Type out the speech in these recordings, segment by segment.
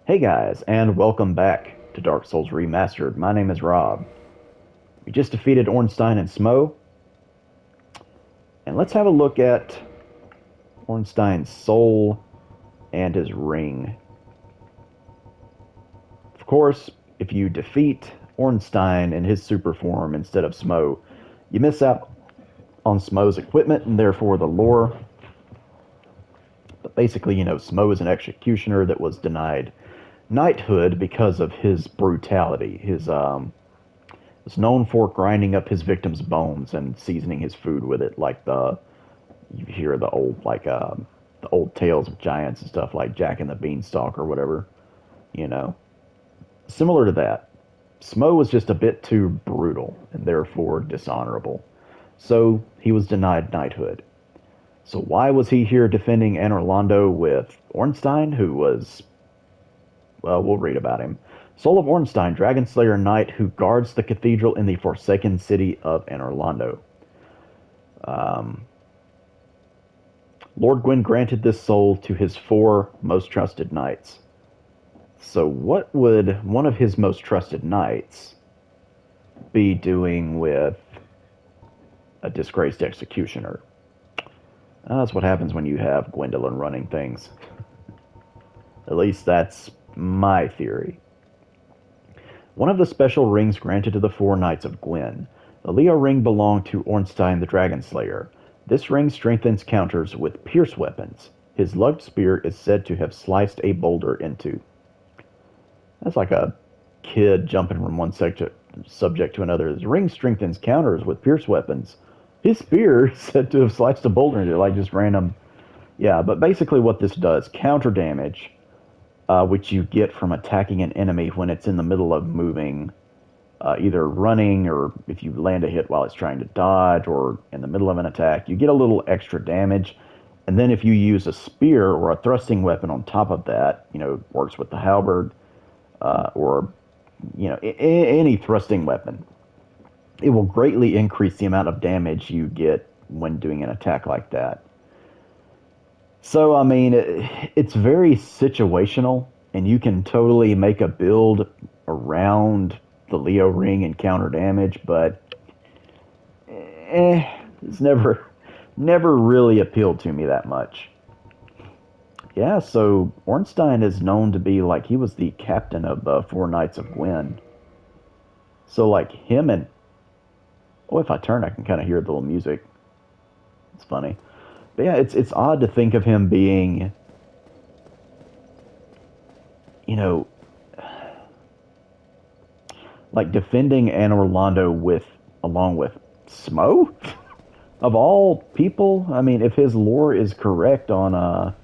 Hey guys, and welcome back to Dark Souls Remastered. My name is Rob. We just defeated Ornstein and Smo, and let's have a look at Ornstein's soul and his ring. Of course, if you defeat Ornstein in his super form instead of Smo, you miss out on Smo's equipment and therefore the lore. But basically, Smo is an executioner that was denied knighthood because of his brutality. His is known for grinding up his victims' bones and seasoning his food with it, like the you hear the old tales of giants and stuff like Jack and the Beanstalk or whatever. You know, similar to that. Smo was just a bit too brutal and therefore dishonorable, so he was denied knighthood. So why was he here defending Anor Londo with Ornstein, who was, well, we'll read about him. Soul of Ornstein, Dragon Slayer Knight who guards the cathedral in the forsaken city of Anor Londo. Um, Lord Gwyn granted this soul to his four most trusted knights. So, what would one of his most trusted knights be doing with a disgraced executioner? That's what happens when you have Gwendolyn running things. At least that's my theory. One of the special rings granted to the four knights of Gwyn. The Leo ring belonged to Ornstein the Dragon Slayer. This ring strengthens counters with pierce weapons. His lugged spear is said to have sliced a boulder in two. That's like a kid jumping from one subject to another. His ring strengthens counters with pierce weapons. His spear is said to have sliced a boulder into, like, just random. Yeah, but basically what this does, counter damage, which you get from attacking an enemy when it's in the middle of moving, either running or if you land a hit while it's trying to dodge or in the middle of an attack, you get a little extra damage. And then if you use a spear or a thrusting weapon on top of that, works with the halberd, or any thrusting weapon, it will greatly increase the amount of damage you get when doing an attack like that. So, I mean, it's very situational, and you can totally make a build around the Leo ring and counter damage, but it's never really appealed to me that much. Yeah, so Ornstein is known to be like he was the captain of the Four Knights of Gwyn. So like him and oh, if I turn, I can kind of hear the little music. It's funny, but yeah, it's odd to think of him being, you know, like defending Anor Londo with along with Smo of all people. I mean, if his lore is correct on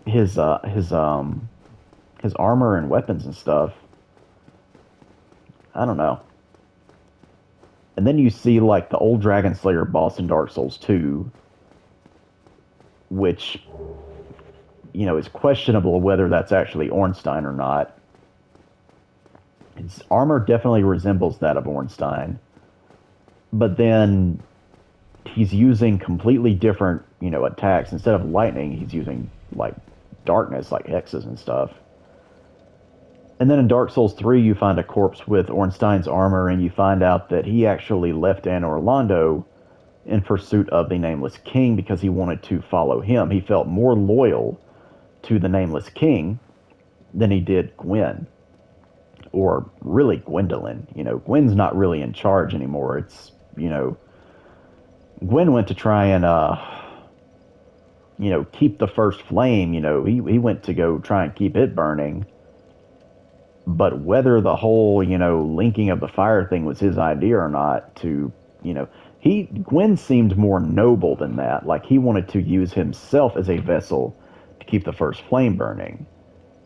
his his armor and weapons and stuff, I don't know. And then you see like the old Dragon Slayer boss in Dark Souls 2, which is questionable whether that's actually Ornstein or not. His armor definitely resembles that of Ornstein, but then he's using completely different, attacks. Instead of lightning, he's using like darkness, like hexes and stuff. And then in Dark Souls 3, you find a corpse with Ornstein's armor, and you find out that he actually left Anor Londo in pursuit of the Nameless King because he wanted to follow him. He felt more loyal to the Nameless King than he did Gwyn, or really Gwendolyn. Gwyn's not really in charge anymore. It's, Gwyn went to try and, keep the first flame. He went to go try and keep it burning. But whether the whole, linking of the fire thing was his idea or not, Gwyn seemed more noble than that. Like he wanted to use himself as a vessel to keep the first flame burning.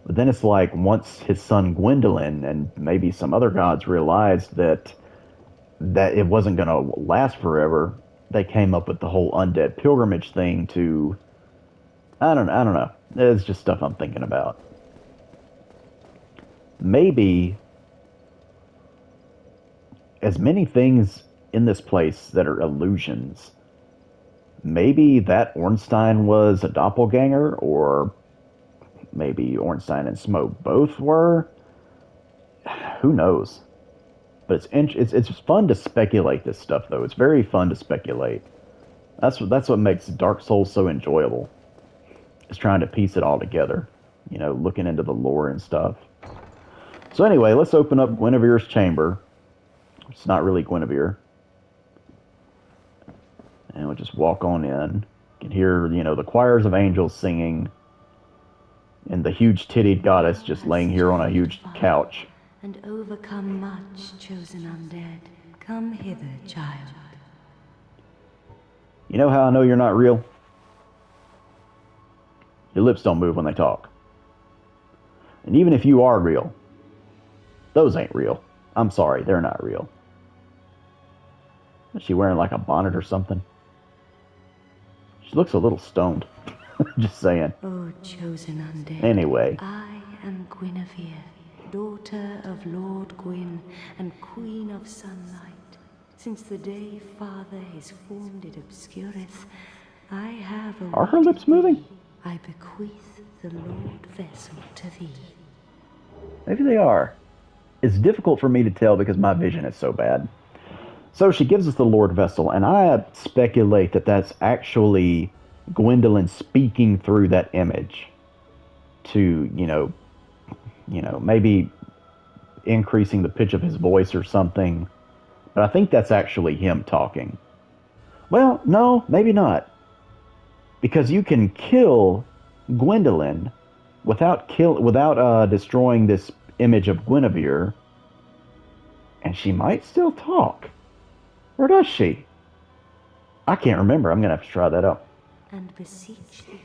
But then it's like once his son Gwendolyn and maybe some other gods realized that it wasn't going to last forever, they came up with the whole undead pilgrimage thing to, I don't know. It's just stuff I'm thinking about. Maybe as many things in this place that are illusions, maybe that Ornstein was a doppelganger, or maybe Ornstein and Smoke both were. Who knows? But it's fun to speculate this stuff, though. It's very fun to speculate. That's what makes Dark Souls so enjoyable. Is trying to piece it all together. You know, looking into the lore and stuff. So anyway, let's open up Guinevere's chamber. It's not really Guinevere. And we'll just walk on in. You can hear, you know, the choirs of angels singing. And the huge tittied goddess just laying here on a huge couch. And overcome much, chosen undead. Come hither, child. You know how I know you're not real? Your lips don't move when they talk. And even if you are real, those ain't real. I'm sorry, they're not real. Is she wearing like a bonnet or something? She looks a little stoned. Just saying. Oh, chosen undead. Anyway. I am Guinevere, daughter of Lord Gwyn and queen of sunlight. Since the day Father his form did obscureth, I have awaited. Are her lips moving? I bequeath the Lordvessel to thee. Maybe they are. It's difficult for me to tell because my vision is so bad. So she gives us the Lordvessel, and I speculate that that's actually Gwendolyn speaking through that image to, you know, maybe increasing the pitch of his voice or something. But I think that's actually him talking. Well, no, maybe not. Because you can kill Gwendolyn without destroying this image of Guinevere, and she might still talk. Or does she? I can't remember. I'm gonna have to try that out. And beseech thee,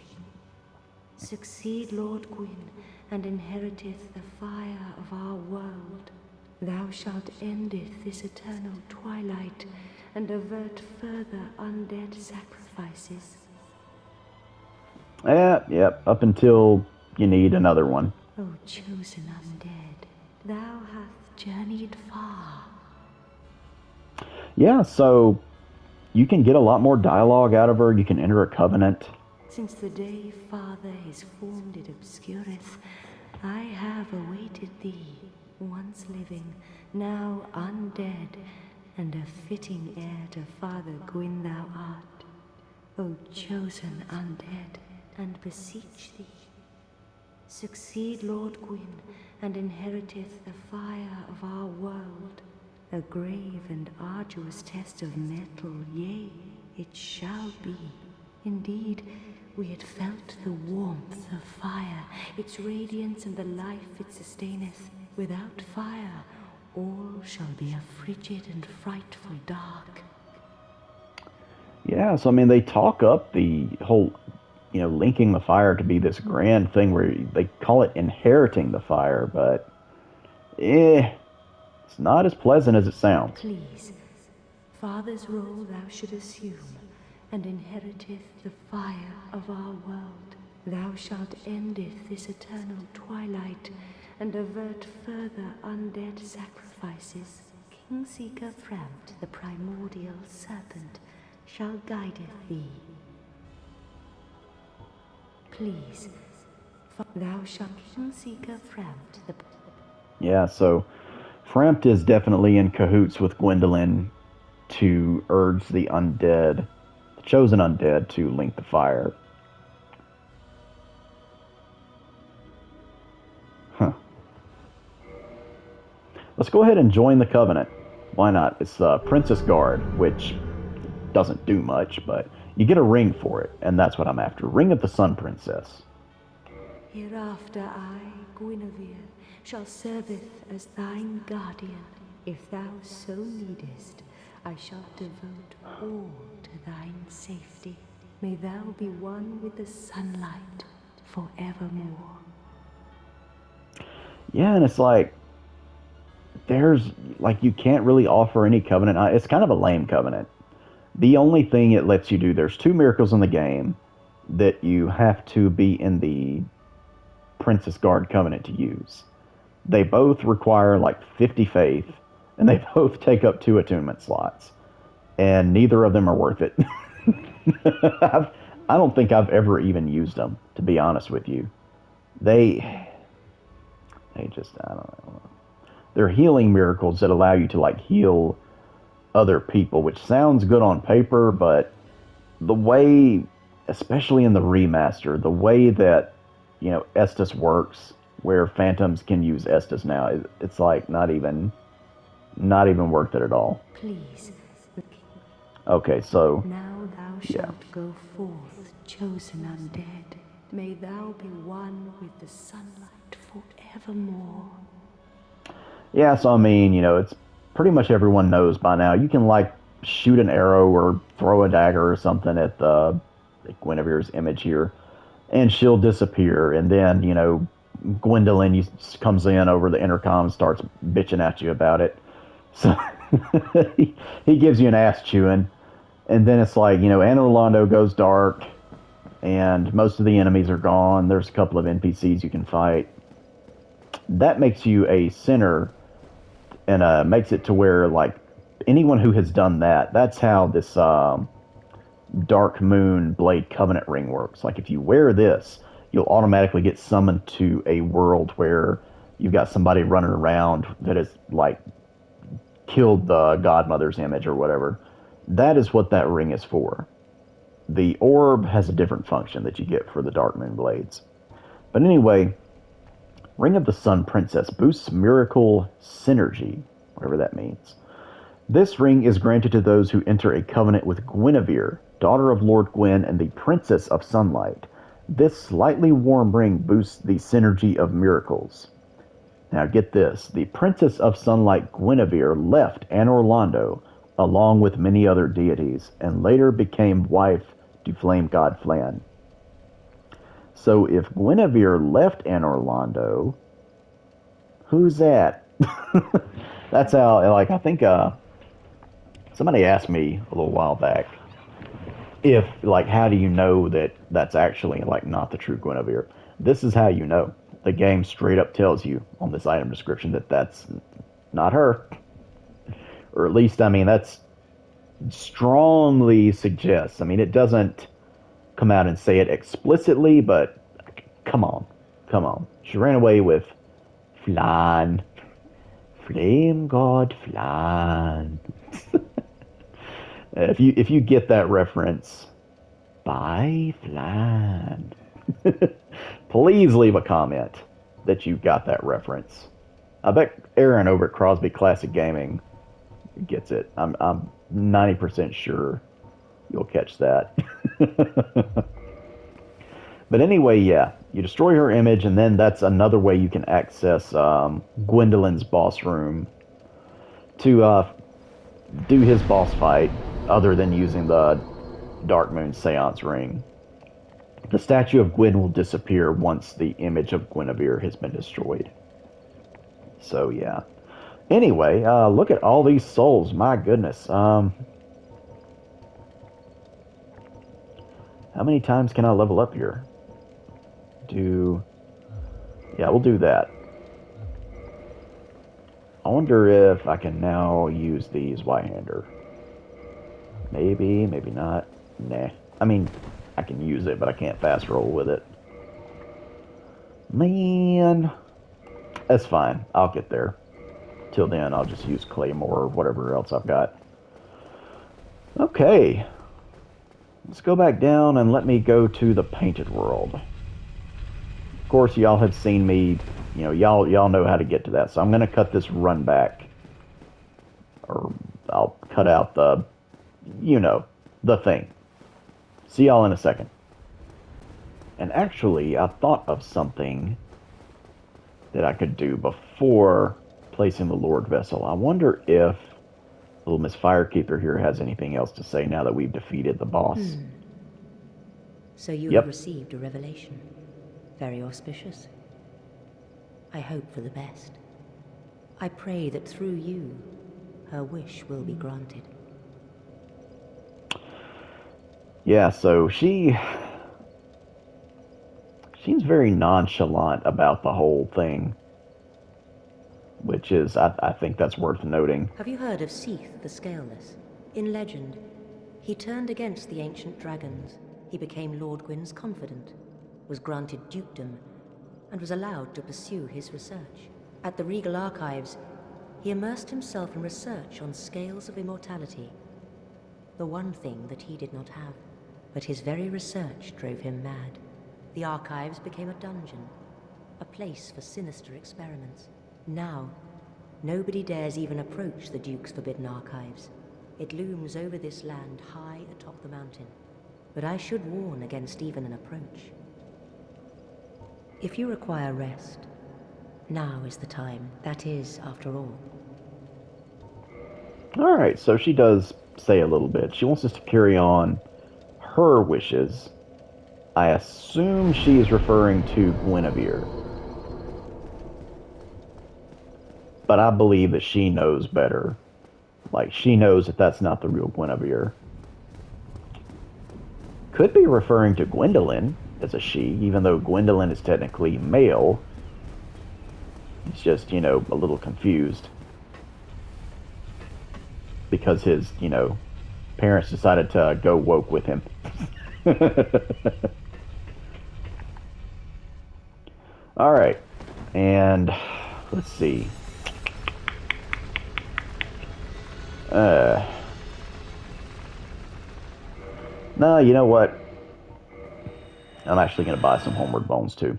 succeed Lord Gwyn, and inheriteth the fire of our world. Thou shalt endeth this eternal twilight, and avert further undead sacrifices. Yep, up until you need another one. O chosen undead, thou hast journeyed far. Yeah, so you can get a lot more dialogue out of her. You can enter a covenant. Since the day Father his form did obscureth, I have awaited thee, once living, now undead, and a fitting heir to Father Gwyn thou art. O chosen undead, and beseech thee, succeed Lord Gwyn, and inheriteth the fire of our world. A grave and arduous test of metal, yea, it shall be. Indeed, we had felt the warmth of fire, its radiance and the life it sustaineth. Without fire, all shall be a frigid and frightful dark. Yeah, so I mean, they talk up the whole, you know, linking the fire to be this grand thing where they call it inheriting the fire, but it's not as pleasant as it sounds. Please, Father's role thou should assume, and inheriteth the fire of our world. Thou shalt endeth this eternal twilight, and avert further undead sacrifices. King Seeker Framt, the primordial serpent, shall guideth thee. Please, thou shalt King Seeker Framt, the... Yeah, so Frampt is definitely in cahoots with Gwendolyn to urge the undead, the chosen undead, to link the fire. Huh. Let's go ahead and join the Covenant. Why not? It's Princess Guard, which doesn't do much, but you get a ring for it, and that's what I'm after. Ring of the Sun Princess. Hereafter I, Guinevere, shall serveth as thine guardian. If thou so needest, I shall devote all to thine safety. May thou be one with the sunlight forevermore. Yeah, and it's like, you can't really offer any covenant. It's kind of a lame covenant. The only thing it lets you do, there's 2 miracles in the game that you have to be in the Princess Guard Covenant to use. They both require like 50 faith, and they both take up 2 attunement slots. And neither of them are worth it. I don't think I've ever even used them, to be honest with you. they just, I don't know. They're healing miracles that allow you to like heal other people, which sounds good on paper, but the way, especially in the remaster, the way that Estus works, where phantoms can use Estus now, it's like not even worth it at all. Please, Okay, so now thou yeah, shalt go forth, chosen undead. May thou be one with the sunlight forevermore. yeah. So I mean, it's pretty much everyone knows by now. You can like shoot an arrow or throw a dagger or something at the Guinevere's image here, and she'll disappear. And then Gwendolyn comes in over the intercom, and starts bitching at you about it. So he gives you an ass chewing, and then it's like Anne Orlando goes dark, and most of the enemies are gone. There's a couple of NPCs you can fight. That makes you a sinner, and makes it to where like anyone who has done that, that's how this Dark Moon Blade Covenant ring works. Like if you wear this, you'll automatically get summoned to a world where you've got somebody running around that has like killed the Godmother's image or whatever. That is what that ring is for. The orb has a different function that you get for the Dark Moon Blades. But anyway, Ring of the Sun Princess boosts miracle synergy, whatever that means. This ring is granted to those who enter a covenant with Guinevere, daughter of Lord Gwyn and the Princess of Sunlight. This slightly warm ring boosts the synergy of miracles. Now get this, the Princess of Sunlight Guinevere left Anne Orlando along with many other deities and later became wife to Flame God Flan. So if Guinevere left Anne Orlando, who's that? That's how, like, I think somebody asked me a little while back if, like, how do you know that that's actually, like, not the true Guinevere? This is how you know. The game straight up tells you on this item description that that's not her. Or at least, I mean, that's strongly suggests. I mean, it doesn't come out and say it explicitly, but come on. Come on. She ran away with Flan. Flame God Flan. If you get that reference, by Flan. Please leave a comment that you got that reference. I bet Aaron over at Crosby Classic Gaming gets it. I'm 90% sure you'll catch that. But anyway, yeah, you destroy her image, and then that's another way you can access Gwendolyn's boss room to do his boss fight, other than using the Dark Moon Seance ring. The statue of Gwyn will disappear once the image of Guinevere has been destroyed. So yeah. Anyway, look at all these souls. My goodness. How many times can I level up here? Yeah, we'll do that. I wonder if I can now use these Y-hander. Maybe, maybe not. Nah. I mean, I can use it, but I can't fast roll with it. Man. That's fine. I'll get there. Till then, I'll just use Claymore or whatever else I've got. Okay. Let's go back down and let me go to the Painted World. Of course, y'all have seen me, y'all know how to get to that. So I'm going to cut this run back. Or I'll cut out the thing. See y'all in a second. And actually, I thought of something that I could do before placing the Lordvessel. I wonder if little Miss Firekeeper here has anything else to say now that we've defeated the boss. So you Yep. have received a revelation. Very auspicious. I hope for the best. I pray that through you, her wish will be granted. Yeah, so she seems very nonchalant about the whole thing, which is, I think that's worth noting. Have you heard of Seath the Scaleless? In legend, he turned against the ancient dragons. He became Lord Gwyn's confidant, was granted dukedom, and was allowed to pursue his research. At the Regal Archives, he immersed himself in research on scales of immortality, the one thing that he did not have. But his very research drove him mad. The Archives became a dungeon, a place for sinister experiments. Now, nobody dares even approach the Duke's forbidden Archives. It looms over this land high atop the mountain. But I should warn against even an approach. If you require rest, now is the time. That is, after all. Alright, so she does say a little bit. She wants us to carry on her wishes. I assume she's referring to Guinevere. But I believe that she knows better. Like, she knows that that's not the real Guinevere. Could be referring to Gwendolyn as a she, even though Gwendolyn is technically male. He's just, a little confused. Because his, parents decided to go woke with him. Alright. And let's see. No, you know what? I'm actually going to buy some Homeward Bones, too.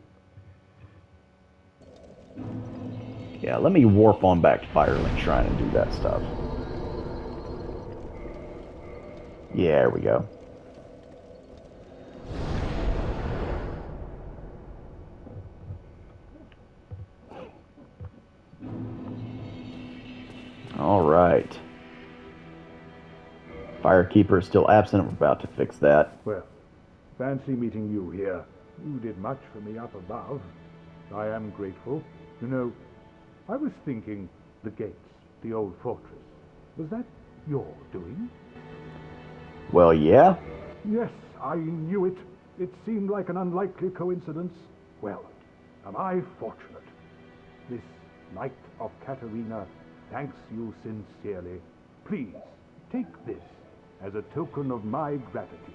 Yeah, let me warp on back to Firelink Shrine and do that stuff. Yeah, there we go. Alright. Firekeeper is still absent. We're about to fix that. Well, fancy meeting you here. You did much for me up above. I am grateful. I was thinking the gates, the old fortress. Was that your doing? Well, yeah. Yes, I knew it. It seemed like an unlikely coincidence. Well, am I fortunate? This Knight of Katerina thanks you sincerely. Please, take this as a token of my gratitude.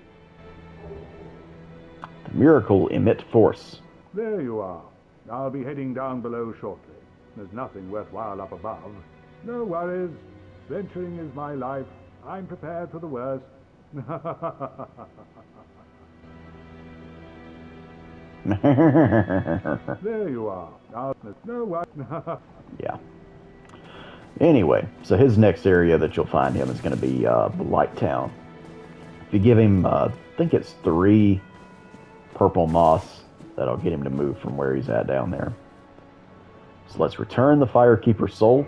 The miracle emit force. There you are. I'll be heading down below shortly. There's nothing worthwhile up above. No worries. Venturing is my life. I'm prepared for the worst. There you are. No worries. Yeah. Anyway, so his next area that you'll find him is going to be the Light Town. If you give him, I think it's 3 purple moss, that'll get him to move from where he's at down there. So let's return the Firekeeper's soul.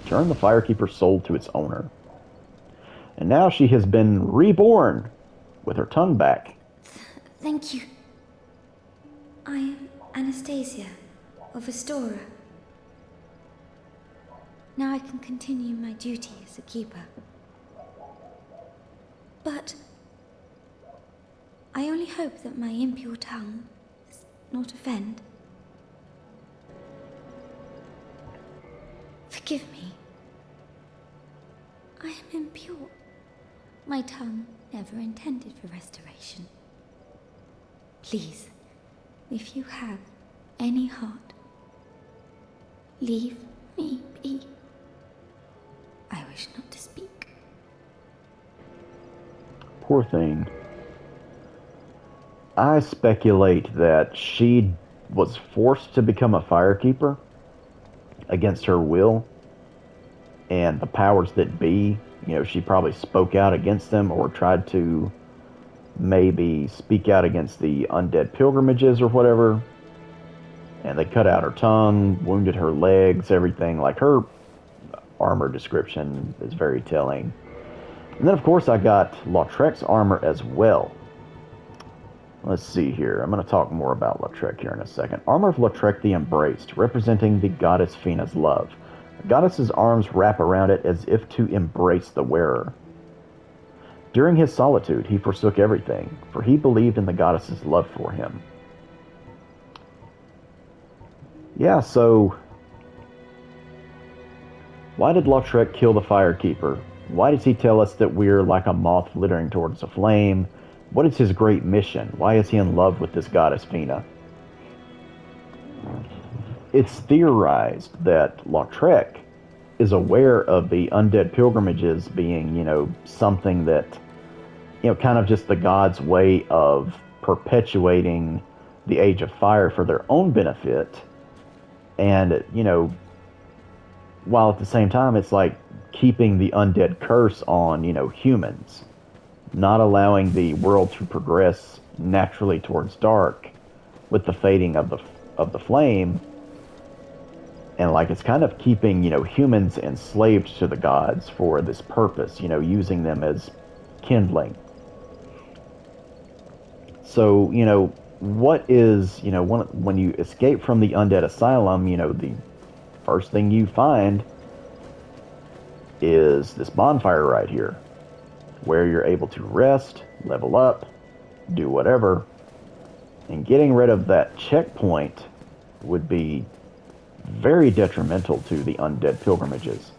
Return the Firekeeper's soul to its owner. And now she has been reborn with her tongue back. Thank you. I am Anastasia of Astora. Now I can continue my duty as a keeper. But I only hope that my impure tongue does not offend. Forgive me. I am impure. My tongue never intended for restoration. Please, if you have any heart, leave me be. I wish not to speak. Poor thing. I speculate that she was forced to become a firekeeper against her will, and the powers that be, she probably spoke out against them or tried to maybe speak out against the undead pilgrimages or whatever, and they cut out her tongue, wounded her legs, everything. Like, her armor description is very telling. And then, of course, I got Lautrec's armor as well. Let's see here. I'm going to talk more about Lautrec here in a second. Armor of Lautrec the Embraced, representing the goddess Fina's love. The goddess's arms wrap around it as if to embrace the wearer. During his solitude, he forsook everything, for he believed in the goddess's love for him. Yeah, so why did Lautrec kill the Firekeeper? Why does he tell us that we're like a moth flittering towards a flame, What is his great mission? Why is he in love with this goddess Fina? It's theorized that Lautrec is aware of the undead pilgrimages being, something that, kind of just the gods' way of perpetuating the Age of Fire for their own benefit. And, while at the same time, it's like keeping the undead curse on, humans, not allowing the world to progress naturally towards dark with the fading of the flame. And like it's kind of keeping, humans enslaved to the gods for this purpose, using them as kindling. So, what is, when you escape from the undead asylum, the first thing you find is this bonfire right here, where you're able to rest, level up, do whatever. And getting rid of that checkpoint would be very detrimental to the undead pilgrimages.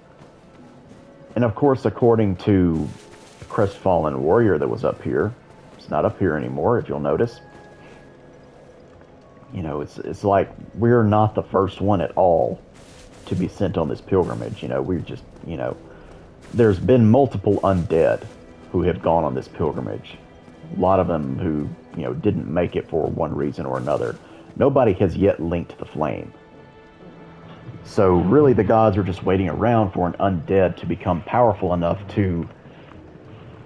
And of course, according to the crestfallen warrior that was up here, it's not up here anymore, if you'll notice. It's like we're not the first one at all to be sent on this pilgrimage. We're just, there's been multiple undead who have gone on this pilgrimage. A lot of them who, didn't make it for one reason or another. Nobody has yet linked the flame. So really the gods are just waiting around for an undead to become powerful enough to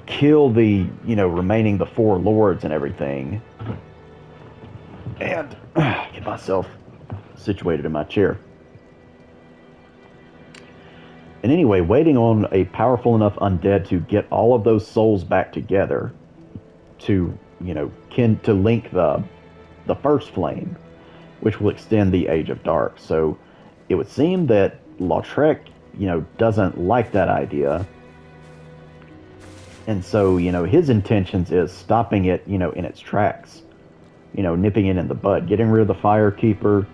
kill the, remaining the 4 lords and everything. And get myself situated in my chair. And anyway, waiting on a powerful enough undead to get all of those souls back together to, to link the first flame, which will extend the Age of Dark. So it would seem that Lautrec, doesn't like that idea. And so, his intentions is stopping it, in its tracks. Nipping it in the bud, getting rid of the Firekeeper,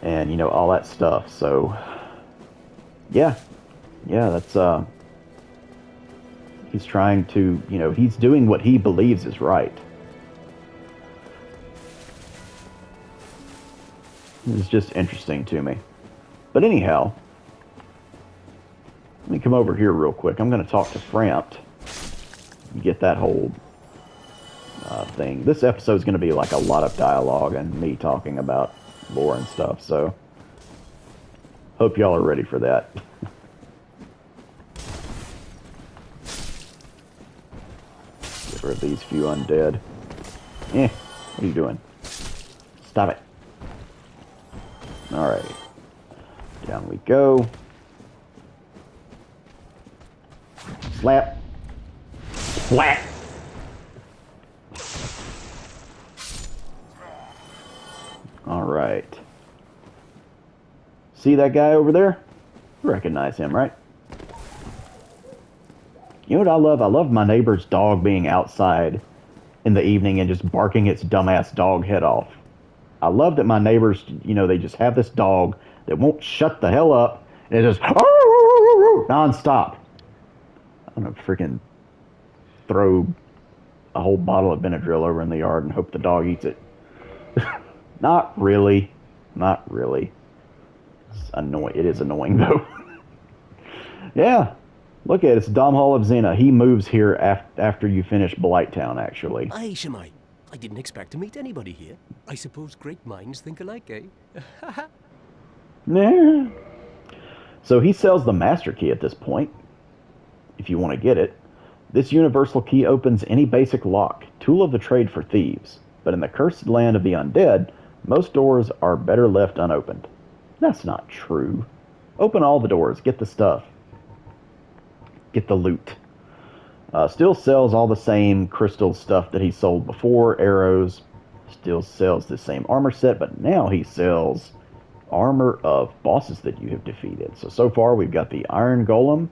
and, all that stuff. So, yeah, that's, he's trying to, he's doing what he believes is right. It's just interesting to me. But anyhow, let me come over here real quick. I'm going to talk to Frampt and get that whole thing. This episode is going to be like a lot of dialogue and me talking about lore and stuff, so hope y'all are ready for that. Get rid of these few undead. What are you doing? Stop it. Alright. Down we go. Slap. Slap! Alright. See that guy over there? You recognize him, right? You know what I love? I love my neighbor's dog being outside in the evening and just barking its dumbass dog head off. I love that my neighbors, they just have this dog that won't shut the hell up, and it just non-stop. I'm gonna freaking throw a whole bottle of Benadryl over in the yard and hope the dog eats it. Not really. It's annoying. It is annoying though. Yeah. Look at it. It's Dom Hall of Xena. He moves here after you finish Blighttown, actually. Aye, Shemai. I didn't expect to meet anybody here. I suppose great minds think alike, eh? Nah. So he sells the master key at this point, if you want to get it. This universal key opens any basic lock, tool of the trade for thieves. But in the cursed land of the undead, most doors are better left unopened. That's not true. Open all the doors, get the stuff. Get the loot. Still sells all the same crystal stuff that he sold before, arrows. Still sells the same armor set, but now he sells armor of bosses that you have defeated. So far we've got the Iron Golem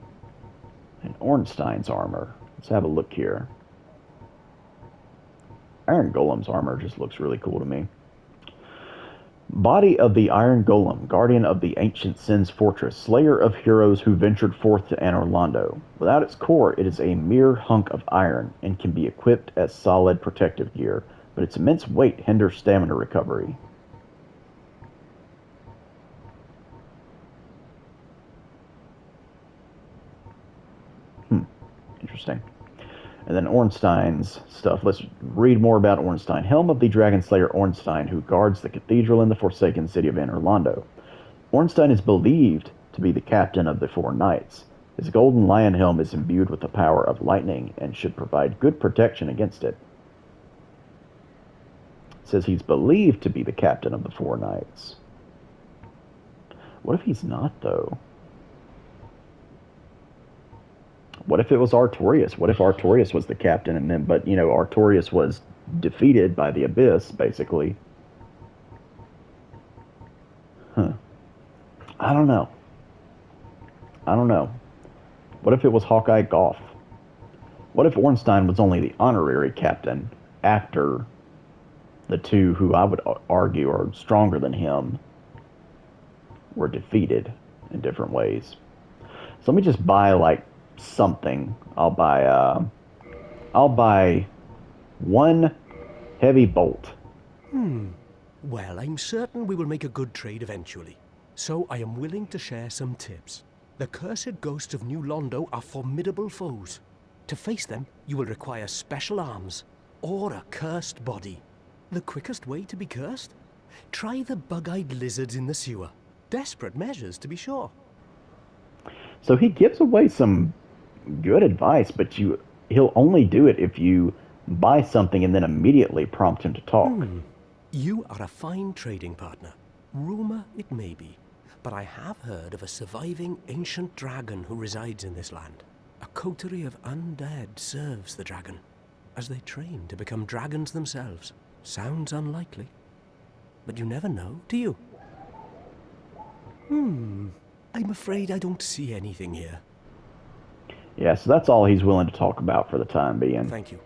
and Ornstein's armor. Let's have a look here. Iron Golem's armor just looks really cool to me. Body of the Iron Golem, guardian of the ancient Sin's fortress, slayer of heroes who ventured forth to Anor Londo. Without its core, it is a mere hunk of iron and can be equipped as solid protective gear, but its immense weight hinders stamina recovery. Interesting. And then Ornstein's stuff. Let's read more about Ornstein. Helm of the Dragon Slayer Ornstein, who guards the cathedral in the forsaken city of Anor Londo. Ornstein is believed to be the captain of the four knights. His golden lion helm is imbued with the power of lightning and should provide good protection against it. It says he's believed to be the captain of the four knights. What if he's not, though? What if it was Artorias? What if Artorias was the captain and then, but, Artorias was defeated by the Abyss, basically? I don't know. What if it was Hawkeye Goff? What if Ornstein was only the honorary captain after the two who I would argue are stronger than him were defeated in different ways? So let me just buy, something. I'll buy one heavy bolt. Well, I'm certain we will make a good trade eventually. So I am willing to share some tips. The cursed ghosts of New Londo are formidable foes. To face them, you will require special arms or a cursed body. The quickest way to be cursed? Try the bug-eyed lizards in the sewer. Desperate measures, to be sure. So he gives away some good advice, but he'll only do it if you buy something and then immediately prompt him to talk. You are a fine trading partner. Rumor it may be, but I have heard of a surviving ancient dragon who resides in this land. A coterie of undead serves the dragon, as they train to become dragons themselves. Sounds unlikely, but you never know, do you? I'm afraid I don't see anything here. Yeah, so that's all he's willing to talk about for the time being. Thank you.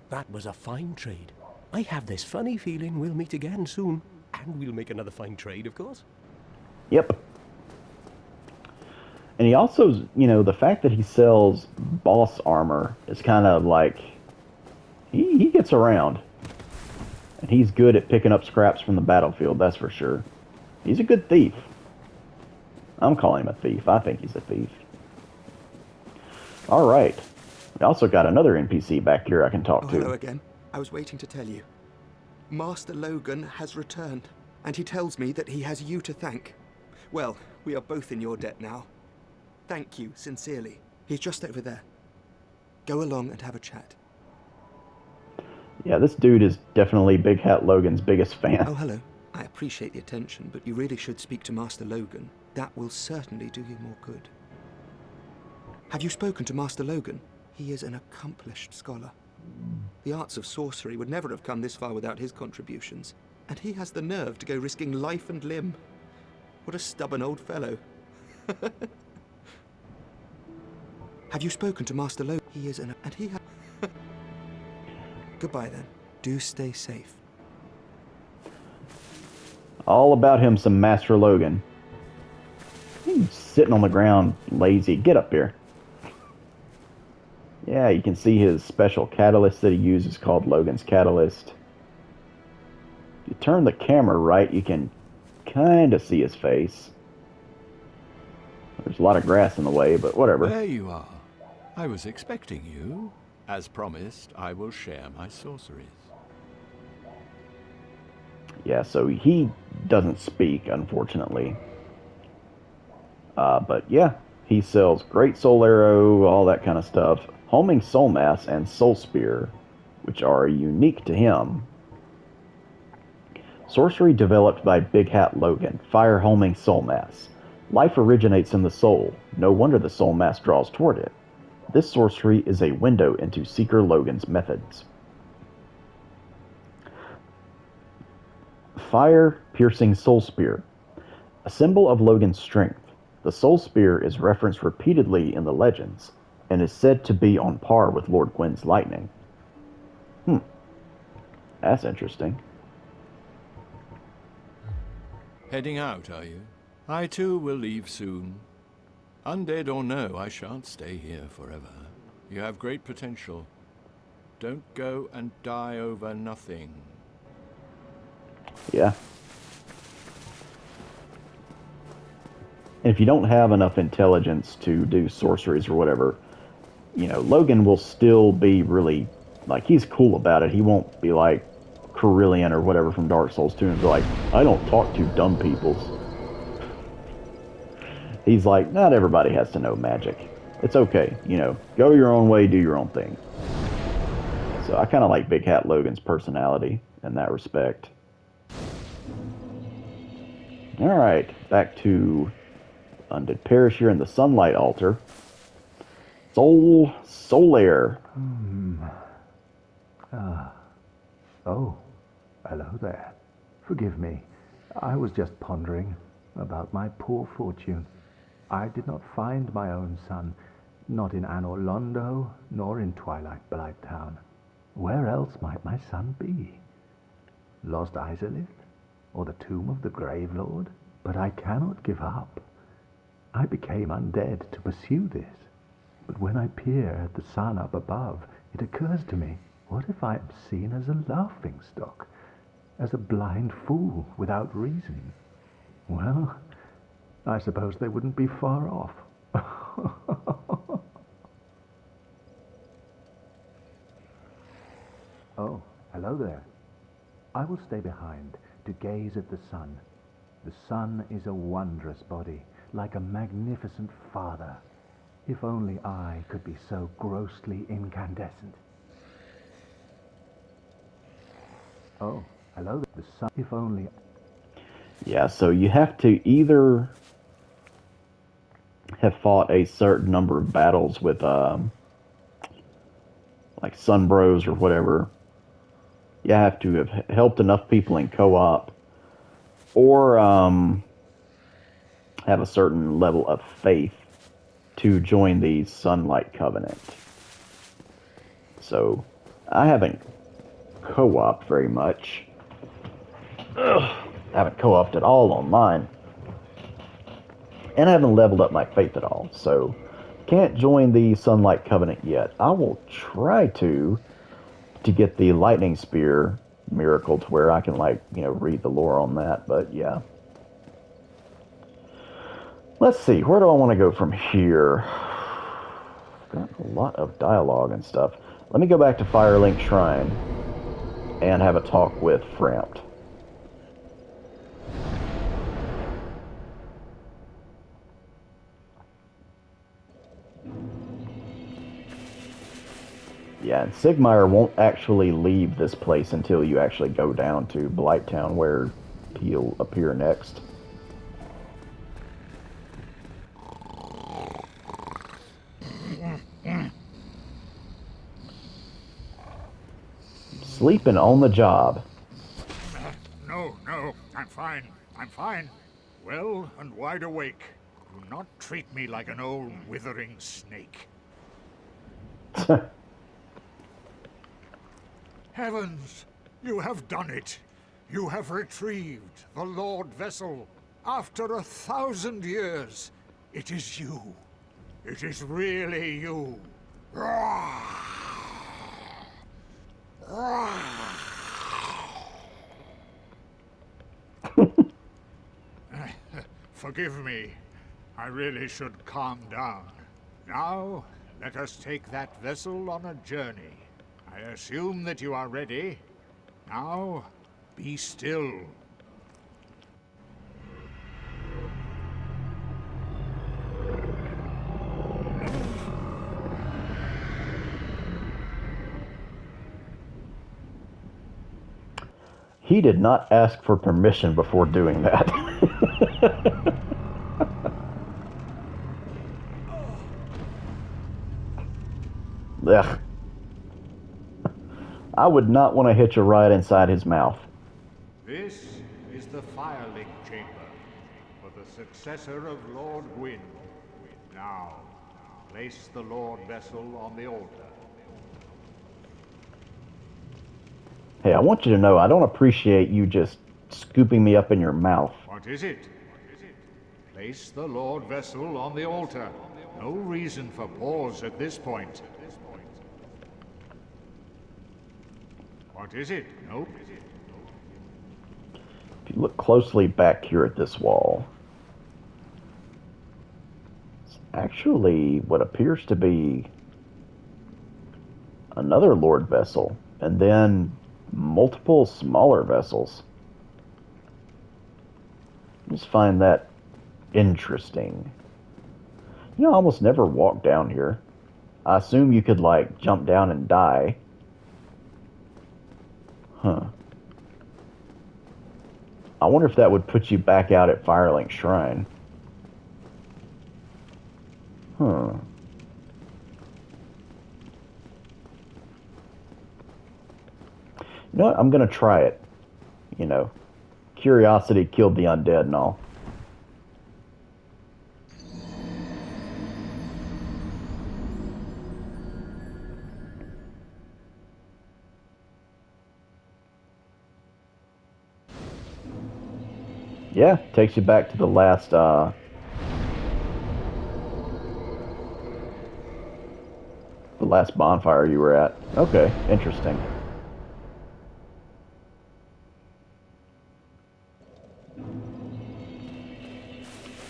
That was a fine trade. I have this funny feeling we'll meet again soon. And we'll make another fine trade, of course. Yep. And he also, the fact that he sells boss armor is kind of like, he gets around. And he's good at picking up scraps from the battlefield, that's for sure. He's a good thief. I'm calling him a thief. I think he's a thief. All right. We also got another NPC back here I can talk to. Hello again. I was waiting to tell you. Master Logan has returned, and he tells me that he has you to thank. Well, we are both in your debt now. Thank you, sincerely. He's just over there. Go along and have a chat. Yeah, this dude is definitely Big Hat Logan's biggest fan. Oh, hello. I appreciate the attention, but you really should speak to Master Logan. That will certainly do you more good. Have you spoken to Master Logan? He is an accomplished scholar. The arts of sorcery would never have come this far without his contributions. And he has the nerve to go risking life and limb. What a stubborn old fellow. Have you spoken to Master Logan? He is an... and he has... Goodbye then. Do stay safe. All about him some Master Logan. He's sitting on the ground, lazy. Get up here. Yeah, you can see his special catalyst that he uses called Logan's Catalyst. If you turn the camera right, you can kind of see his face. There's a lot of grass in the way, but whatever. There you are. I was expecting you. As promised, I will share my sorceries. Yeah, so he doesn't speak, unfortunately. But yeah, he sells Great Soul Arrow, all that kind of stuff. Homing Soul Mass and Soul Spear, which are unique to him. Sorcery developed by Big Hat Logan, Fire Homing Soul Mass. Life originates in the soul. No wonder the Soul Mass draws toward it. This sorcery is a window into Seeker Logan's methods. Fire Piercing Soul Spear. A symbol of Logan's strength, the Soul Spear is referenced repeatedly in the legends, and is said to be on par with Lord Gwyn's lightning. That's interesting. Heading out, are you? I too will leave soon. Undead or no, I shan't stay here forever. You have great potential. Don't go and die over nothing. Yeah. And if you don't have enough intelligence to do sorceries or whatever, you know, Logan will still be really, like, he's cool about it. He won't be like Carillion or whatever from Dark Souls 2 and be like, I don't talk to dumb peoples. He's like, not everybody has to know magic. It's okay, you know, go your own way, do your own thing. So I kind of like Big Hat Logan's personality in that respect. Alright, back to Undead Parish here in the Sunlight Altar. Solaire. Oh, hello there. Forgive me. I was just pondering about my poor fortune. I did not find my own son, not in Anor Londo, nor in Twilight Blighttown. Where else might my son be? Lost Izalith? Or the tomb of the Grave Lord? But I cannot give up. I became undead to pursue this. But when I peer at the sun up above, it occurs to me, what if I am seen as a laughingstock, as a blind fool without reason? Well, I suppose they wouldn't be far off. Oh, hello there. I will stay behind to gaze at the sun. The sun is a wondrous body, like a magnificent father. If only I could be so grossly incandescent. Oh, hello there. The sun, if only... Yeah, so you have to either have fought a certain number of battles with, like Sun Bros or whatever. You have to have helped enough people in co-op, or have a certain level of faith to join the Sunlight Covenant. So, I haven't co-opted very much. I haven't co-opted at all online. And I haven't leveled up my faith at all, so can't join the Sunlight Covenant yet. I will try to get the Lightning Spear miracle to where I can, like, you know, read the lore on that, but yeah. Let's see, where do I want to go from here? Got a lot of dialogue and stuff. Let me go back to Firelink Shrine and have a talk with Frampt. Yeah, and Sigmire won't actually leave this place until you actually go down to Blighttown, where he'll appear next. Sleeping on the job. No, I'm fine. I'm fine. Well and wide awake. Do not treat me like an old withering snake. Heavens! You have done it! You have retrieved the Lordvessel. After 1,000 years, it is you. It is really you. Forgive me. I really should calm down. Now, let us take that vessel on a journey. I assume that you are ready. Now, be still. He did not ask for permission before doing that. Ugh. I would not want to hitch a ride inside his mouth. This is the Firelink Chamber for the successor of Lord Gwyn. Now, place the Lordvessel on the altar. Hey, I want you to know I don't appreciate you just scooping me up in your mouth. What is it? Place the Lordvessel on the altar. No reason for pause at this point. What is it? Nope. If you look closely back here at this wall, it's actually what appears to be another Lordvessel, and then multiple smaller vessels. I just find that interesting. You know, I almost never walk down here. I assume you could, like, jump down and die. Huh. I wonder if that would put you back out at Firelink Shrine. Huh. You know what? I'm gonna try it. You know, curiosity killed the undead and all. Yeah, takes you back to the last bonfire you were at. Okay, interesting.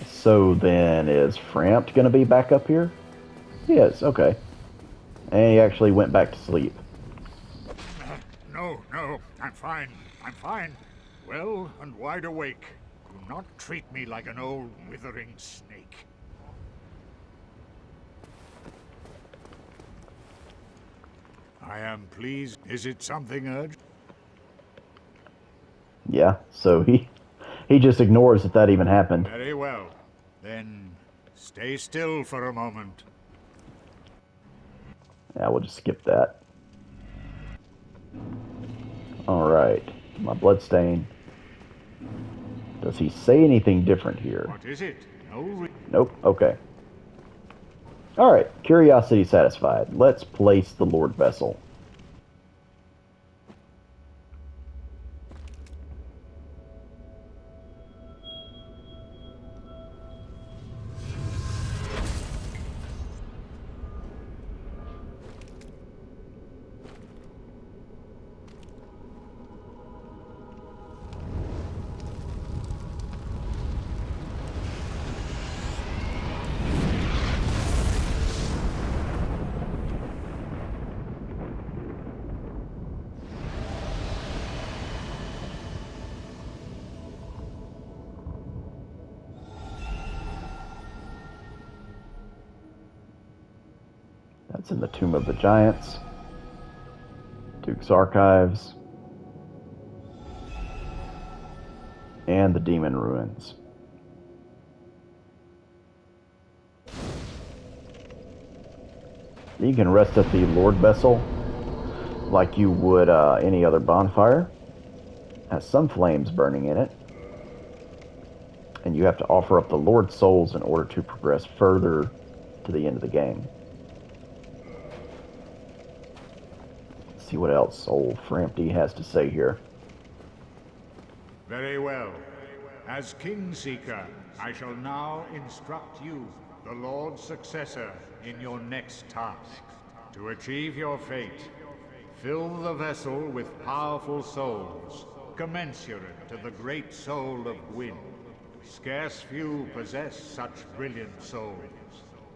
So then, is Frampt gonna be back up here? He is, okay. And he actually went back to sleep. No, I'm fine. I'm fine. Well and wide awake. Do not treat me like an old withering snake. I am pleased. Is it something urgent? Yeah, so he just ignores that even happened. Very well. Then stay still for a moment. Yeah, we'll just skip that. Alright, my bloodstain. Does he say anything different here? What is it? Nope, okay. Alright, curiosity satisfied. Let's place the Lordvessel. That's in the Tomb of the Giants, Duke's Archives, and the Demon Ruins. You can rest at the Lordvessel like you would any other bonfire. It has some flames burning in it. And you have to offer up the Lord's souls in order to progress further to the end of the game. Let's see what else old Frampty has to say here. Very well. As Kingseeker, I shall now instruct you, the Lord's successor, in your next task. To achieve your fate, fill the vessel with powerful souls, commensurate to the great soul of Gwyn. Scarce few possess such brilliant souls.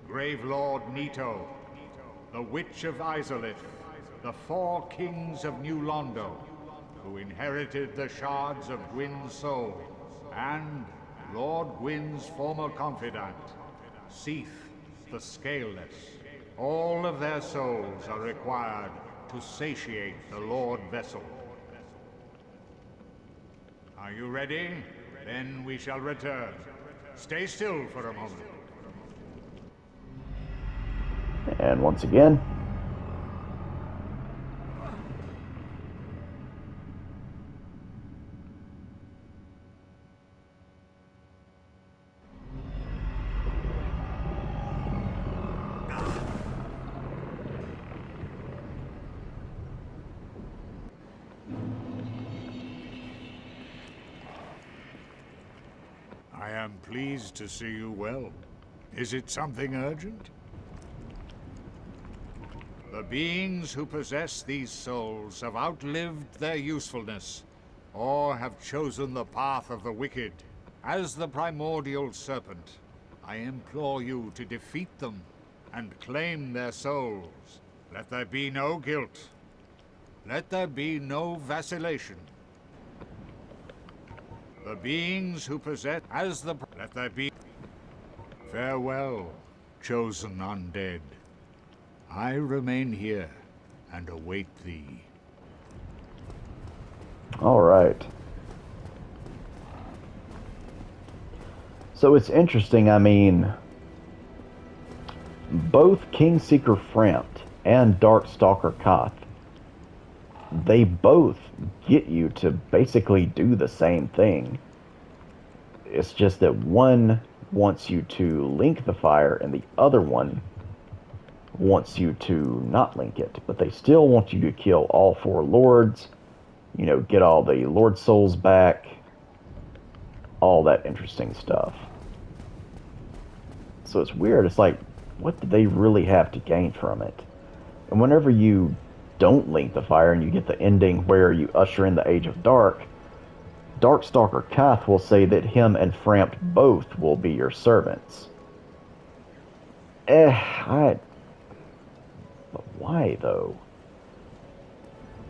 Grave Lord Nito, the Witch of Izalith, the 4 kings of New Londo, who inherited the shards of Gwyn's soul, and Lord Gwyn's former confidant, Seath the Scaleless. All of their souls are required to satiate the Lordvessel. Are you ready? Then we shall return. Stay still for a moment. And once again, I am pleased to see you well. Is it something urgent? The beings who possess these souls have outlived their usefulness, or have chosen the path of the wicked. As the primordial serpent, I implore you to defeat them and claim their souls. Let there be no guilt. Let there be no vacillation. The beings who possess let there be. Farewell, chosen undead. I remain here and await thee. All right. So it's interesting, I mean, both Kingseeker Frampt and Darkstalker Koth, they both get you to basically do the same thing. It's just that one wants you to link the fire and the other one wants you to not link it. But they still want you to kill all 4 lords, you know, get all the lord souls back, all that interesting stuff. So it's weird. It's like, what do they really have to gain from it? And whenever you don't link the fire and you get the ending where you usher in the Age of Dark, Darkstalker Koth will say that him and Frampt both will be your servants. But why though?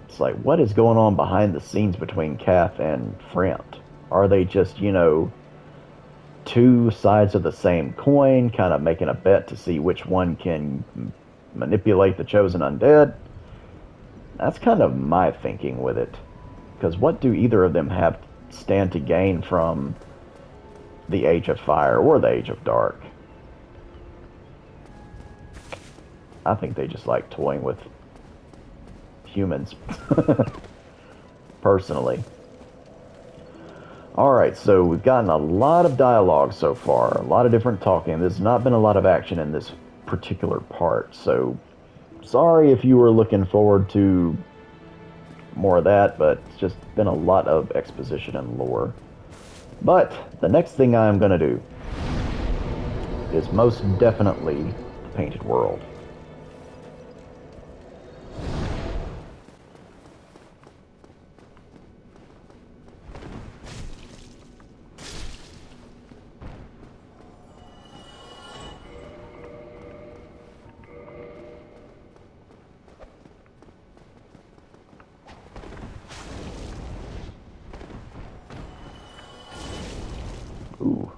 It's like, what is going on behind the scenes between Koth and Frampt? Are they just, you know, 2 sides of the same coin, kind of making a bet to see which one can manipulate the chosen undead? That's kind of my thinking with it. Because what do either of them have stand to gain from the Age of Fire or the Age of Dark? I think they just like toying with humans. Personally. Alright, so we've gotten a lot of dialogue so far, a lot of different talking. There's not been a lot of action in this particular part, so sorry if you were looking forward to more of that, but it's just been a lot of exposition and lore. But the next thing I'm going to do is most definitely the Painted World. Ooh.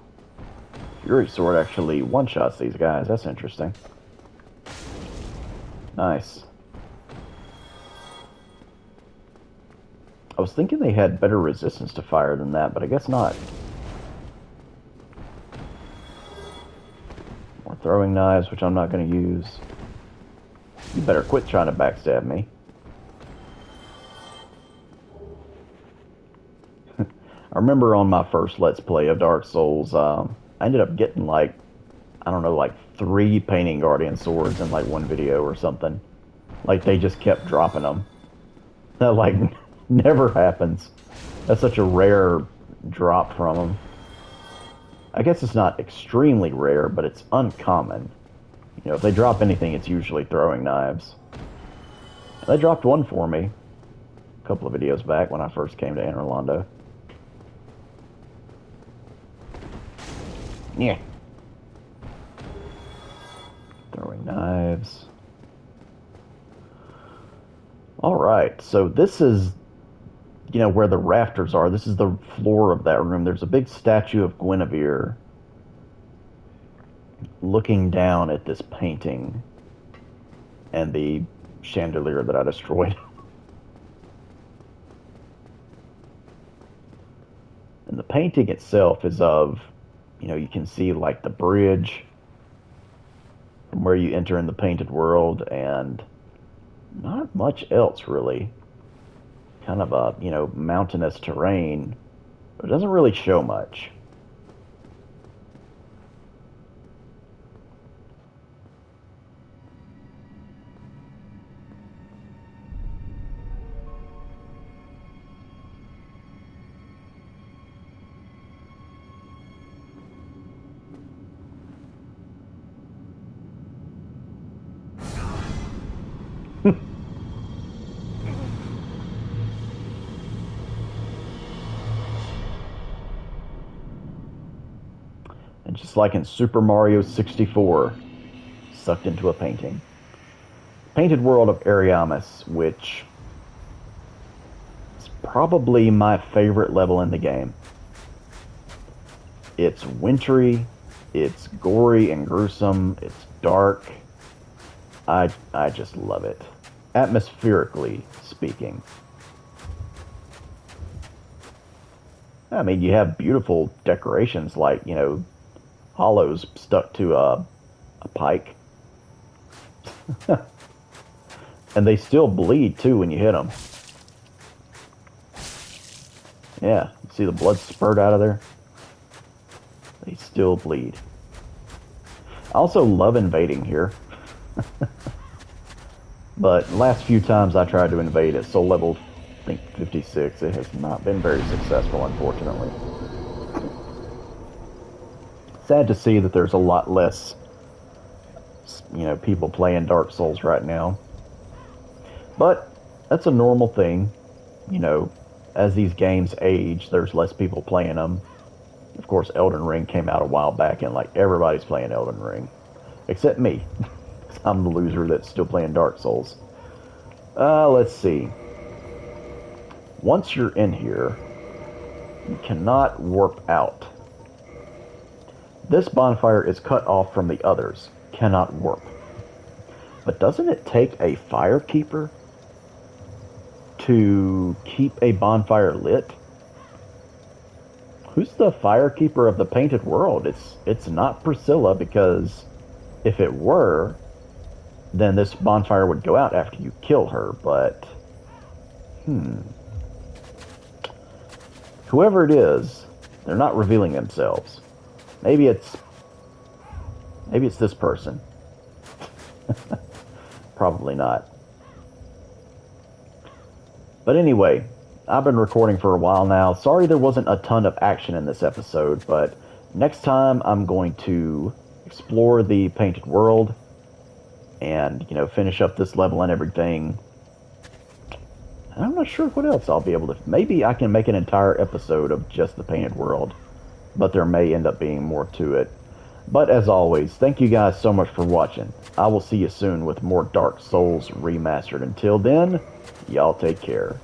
Fury Sword actually one-shots these guys. That's interesting. Nice. I was thinking they had better resistance to fire than that, but I guess not. More throwing knives, which I'm not going to use. You better quit trying to backstab me. I remember on my first Let's Play of Dark Souls, I ended up getting like, I don't know, like 3 Painting Guardian swords in like one video or something. Like they just kept dropping them. That like never happens. That's such a rare drop from them. I guess it's not extremely rare, but it's uncommon. You know, if they drop anything, it's usually throwing knives. They dropped one for me a couple of videos back when I first came to Anor Londo. Yeah. Throwing knives. Alright, so this is, you know, where the rafters are. This is the floor of that room. There's a big statue of Guinevere looking down at this painting and the chandelier that I destroyed. And the painting itself is of, you know, you can see like the bridge from where you enter in the Painted World, and not much else really. Kind of a, you know, mountainous terrain, but it doesn't really show much. And just like in Super Mario 64, sucked into a painting. Painted World of Ariamis, which is probably my favorite level in the game. It's wintry, it's gory and gruesome, it's dark. I just love it. Atmospherically speaking. I mean, you have beautiful decorations like, you know, hollows stuck to a pike. And they still bleed, too, when you hit them. Yeah, you see the blood spurt out of there? They still bleed. I also love invading here. But last few times I tried to invade at soul level, I think 56, it has not been very successful, unfortunately. Sad to see that there's a lot less, you know, people playing Dark Souls right now. But that's a normal thing. You know, as these games age, there's less people playing them. Of course, Elden Ring came out a while back, and like everybody's playing Elden Ring. Except me. I'm the loser that's still playing Dark Souls. Let's see. Once you're in here, you cannot warp out. This bonfire is cut off from the others. Cannot warp. But doesn't it take a firekeeper to keep a bonfire lit? Who's the firekeeper of the Painted World? It's not Priscilla, because if it were, then this bonfire would go out after you kill her, but whoever it is, they're not revealing themselves. Maybe it's this person. Probably not. But anyway, I've been recording for a while now. Sorry there wasn't a ton of action in this episode, but next time I'm going to explore the Painted World and, you know, finish up this level and everything. And I'm not sure what else I'll be able to... Maybe I can make an entire episode of just the Painted World, but there may end up being more to it. But as always, thank you guys so much for watching. I will see you soon with more Dark Souls Remastered. Until then, y'all take care.